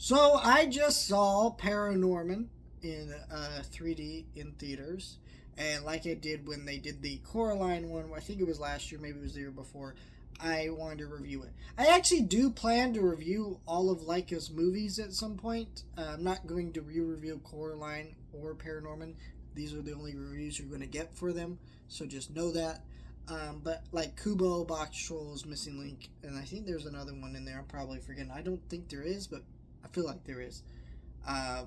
So I just saw Paranorman in 3D in theaters, and like I did when they did the Coraline one, I think it was last year, maybe it was the year before. I wanted to review it. I actually do plan to review all of Leica's movies at some point. I'm not going to re-review Coraline or Paranorman. These are the only reviews you're going to get for them, so just know that. But like Kubo, Box Trolls, Missing Link, and I think there's another one in there. I'm probably forgetting. I don't think there is, but I feel like there is. Uh,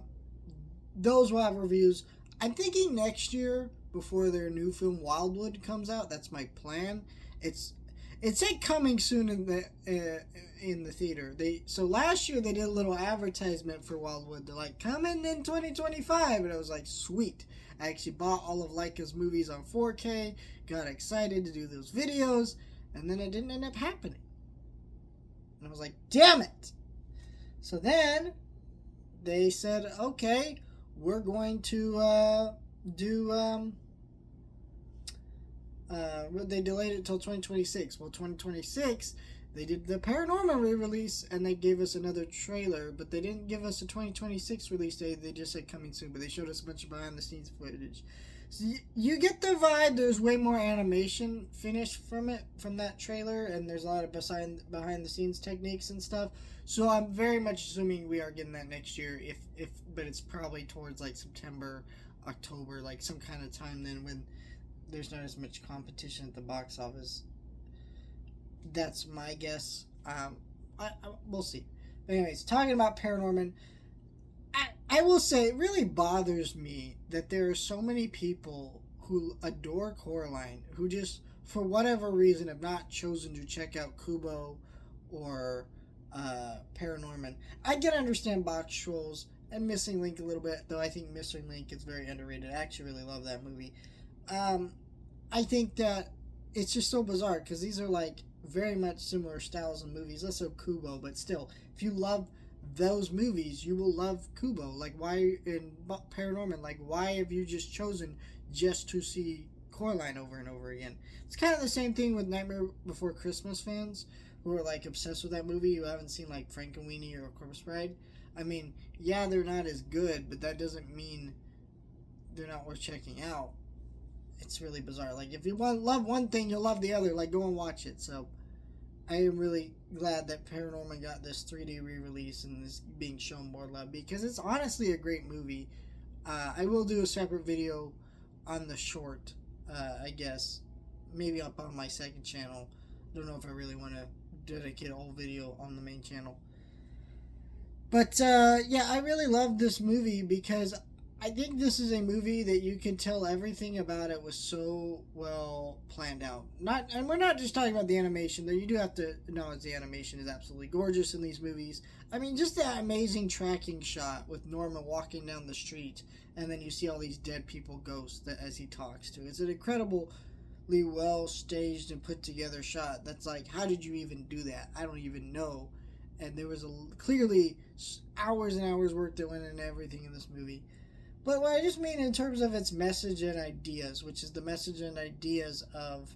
those will have reviews. I'm thinking next year before their new film Wildwood comes out. That's my plan. It's it said coming soon in the theater. So last year they did a little advertisement for Wildwood. They're like coming in 2025, and I was like sweet. I actually bought all of Leica's movies on 4K. Got excited to do those videos, and then it didn't end up happening. And I was like, damn it! So then they said, okay, we're going to do. They delayed it till 2026. Well, 2026, they did the Paranormal re-release, and they gave us another trailer, but they didn't give us a 2026 release date. They just said coming soon, but they showed us a bunch of behind-the-scenes footage. So you get the vibe there's way more animation finished from that trailer, and there's a lot of behind-the-scenes techniques and stuff. So I'm very much assuming we are getting that next year, but it's probably towards like September, October, like some kind of time then when there's not as much competition at the box office. That's my guess. We'll see. But anyways, talking about Paranorman, I will say it really bothers me that there are so many people who adore Coraline who just, for whatever reason, have not chosen to check out Kubo or Paranorman. I can understand Box Trolls and Missing Link a little bit, though I think Missing Link is very underrated. I actually really love that movie. I think that it's just so bizarre because these are like very much similar styles of movies. Less so Kubo, but still, if you love those movies, you will love Kubo. Like, why in Paranorman? Like, why have you just chosen just to see Coraline over and over again? It's kind of the same thing with Nightmare Before Christmas fans who are like obsessed with that movie who haven't seen like Frankenweenie or Corpse Bride. I mean, yeah, they're not as good, but that doesn't mean they're not worth checking out. It's really bizarre. Like, if you love one thing, you'll love the other. Like, go and watch it. So, I am really glad that Paranorman got this 3D re-release and is being shown more love because it's honestly a great movie. I will do a separate video on the short, I guess. Maybe up on my second channel. Don't know if I really want to dedicate a whole video on the main channel. But, yeah, I really love this movie because I think this is a movie that you can tell everything about it was so well planned out. And we're not just talking about the animation, though you do have to acknowledge the animation is absolutely gorgeous in these movies. I mean, just that amazing tracking shot with Norman walking down the street, and then you see all these dead people, ghosts, as he talks to. It's an incredibly well staged and put together shot. That's like, how did you even do that? I don't even know. And there was clearly hours and hours work that went into everything in this movie. But what I just mean in terms of its message and ideas, which is the message and ideas of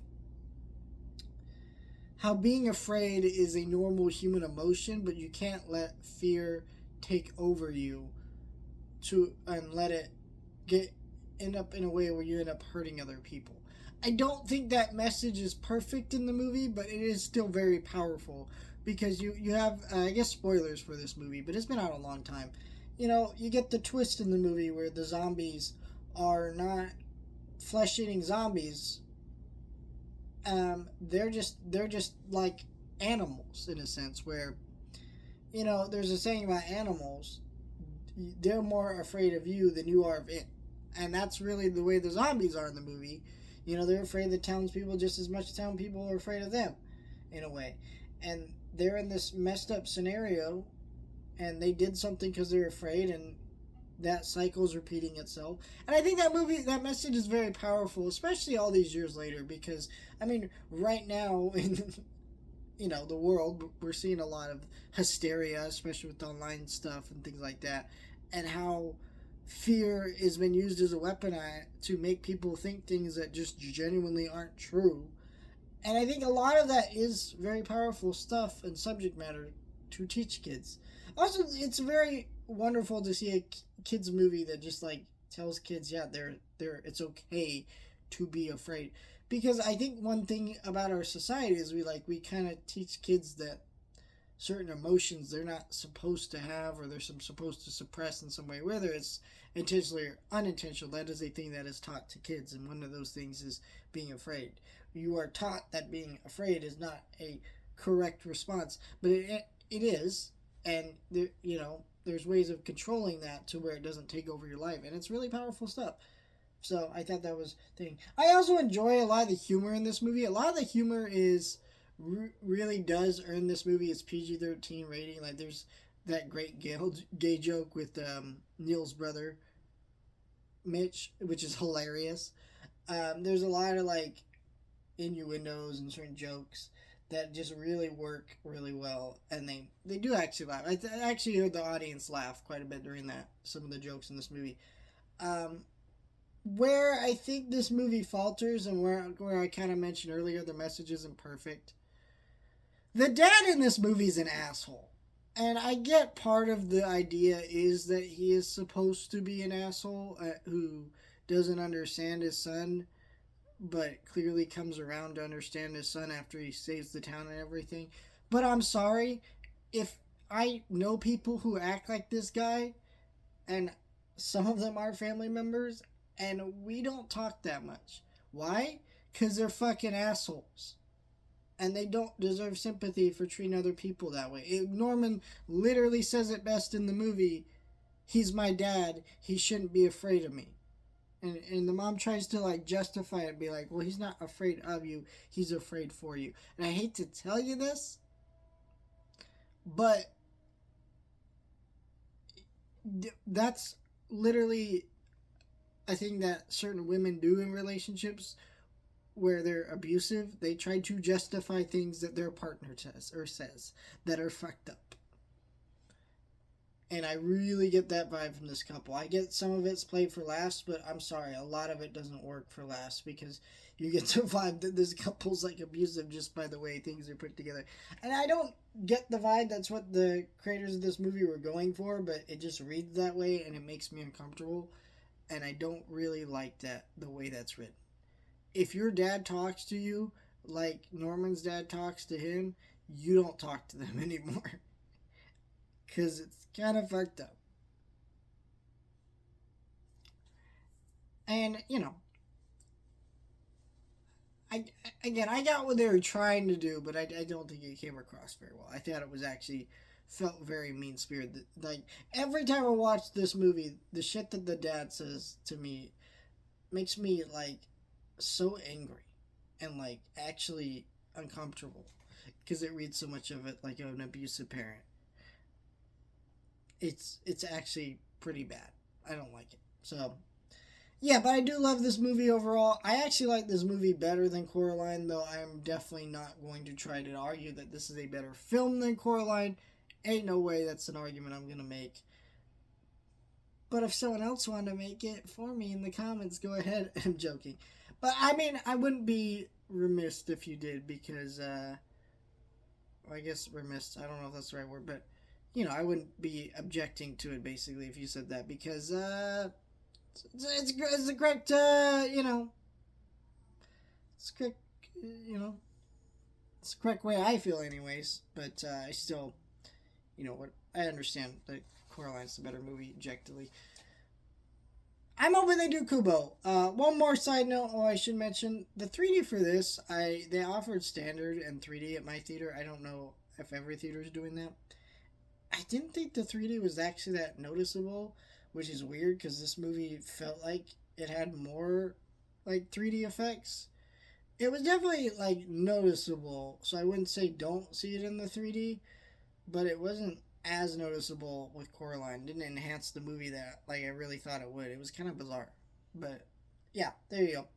how being afraid is a normal human emotion, but you can't let fear take over you and let it end up in a way where you end up hurting other people. I don't think that message is perfect in the movie, but it is still very powerful because you have, I guess, spoilers for this movie, but it's been out a long time. You know, you get the twist in the movie where the zombies are not flesh-eating zombies. They're just like animals in a sense. Where, you know, there's a saying about animals: they're more afraid of you than you are of it, and that's really the way the zombies are in the movie. You know, they're afraid of the townspeople just as much as townspeople are afraid of them, in a way, and they're in this messed up scenario. And they did something because they're afraid, and that cycle's repeating itself. And I think that message is very powerful, especially all these years later, because, I mean, right now in, you know, the world, we're seeing a lot of hysteria, especially with online stuff and things like that, and how fear has been used as a weapon to make people think things that just genuinely aren't true. And I think a lot of that is very powerful stuff and subject matter to teach kids. Also, it's very wonderful to see a kids movie that just like tells kids, yeah, they're it's okay to be afraid. Because I think one thing about our society is we kind of teach kids that certain emotions they're not supposed to have, or they're supposed to suppress in some way, whether it's intentionally or unintentional. That is a thing that is taught to kids, and one of those things is being afraid. You are taught that being afraid is not a correct response, but it is, and there's ways of controlling that to where it doesn't take over your life, and it's really powerful stuff. So I thought that was thing. I also enjoy a lot of the humor in this movie. A lot of the humor is really does earn this movie its PG-13 rating. Like there's that great gay joke with Neil's brother Mitch, which is hilarious. There's a lot of like innuendos and certain jokes that just really work really well, and they do actually laugh. I actually heard the audience laugh quite a bit during that some of the jokes in this movie. Where I think this movie falters, and where I kind of mentioned earlier, the message isn't perfect. The dad in this movie is an asshole. And I get part of the idea is that he is supposed to be an asshole who doesn't understand his son, but clearly comes around to understand his son after he saves the town and everything. But I'm sorry, if I know people who act like this guy, and some of them are family members, and we don't talk that much. Why? Because they're fucking assholes. And they don't deserve sympathy for treating other people that way. Norman literally says it best in the movie. He's my dad. He shouldn't be afraid of me. And the mom tries to like justify it and be like, well, he's not afraid of you. He's afraid for you. And I hate to tell you this, but that's literally a thing that certain women do in relationships where they're abusive. They try to justify things that their partner says that are fucked up. And I really get that vibe from this couple. I get some of it's played for laughs, but I'm sorry, a lot of it doesn't work for laughs, because you get the vibe that this couple's like abusive just by the way things are put together. And I don't get the vibe that's what the creators of this movie were going for, but it just reads that way and it makes me uncomfortable. And I don't really like that, the way that's written. If your dad talks to you like Norman's dad talks to him, you don't talk to them anymore. Because it's kind of fucked up. And, I got what they were trying to do, but I don't think it came across very well. I thought it was actually felt very mean-spirited. Like, every time I watch this movie, the shit that the dad says to me makes me, like, so angry and, like, actually uncomfortable, because it reads so much of it like an abusive parent. It's actually pretty bad. I don't like it. So, yeah, but I do love this movie overall. I actually like this movie better than Coraline, though I'm definitely not going to try to argue that this is a better film than Coraline. Ain't no way that's an argument I'm going to make. But if someone else wanted to make it for me in the comments, go ahead. I'm joking. But, I mean, I wouldn't be remiss if you did, because, I guess remiss, I don't know if that's the right word, but, I wouldn't be objecting to it, basically, if you said that, because, it's the correct, it's correct, it's the correct way I feel anyways, but, I still, I understand that Coraline's the better movie, objectively. I'm hoping they do Kubo. One more side note, I should mention, the 3D for this, they offered standard and 3D at my theater. I don't know if every theater is doing that. I didn't think the 3D was actually that noticeable, which is weird, because this movie felt like it had more, like, 3D effects. It was definitely, like, noticeable, so I wouldn't say don't see it in the 3D, but it wasn't as noticeable with Coraline. It didn't enhance the movie that, like, I really thought it would. It was kind of bizarre. But, yeah, there you go.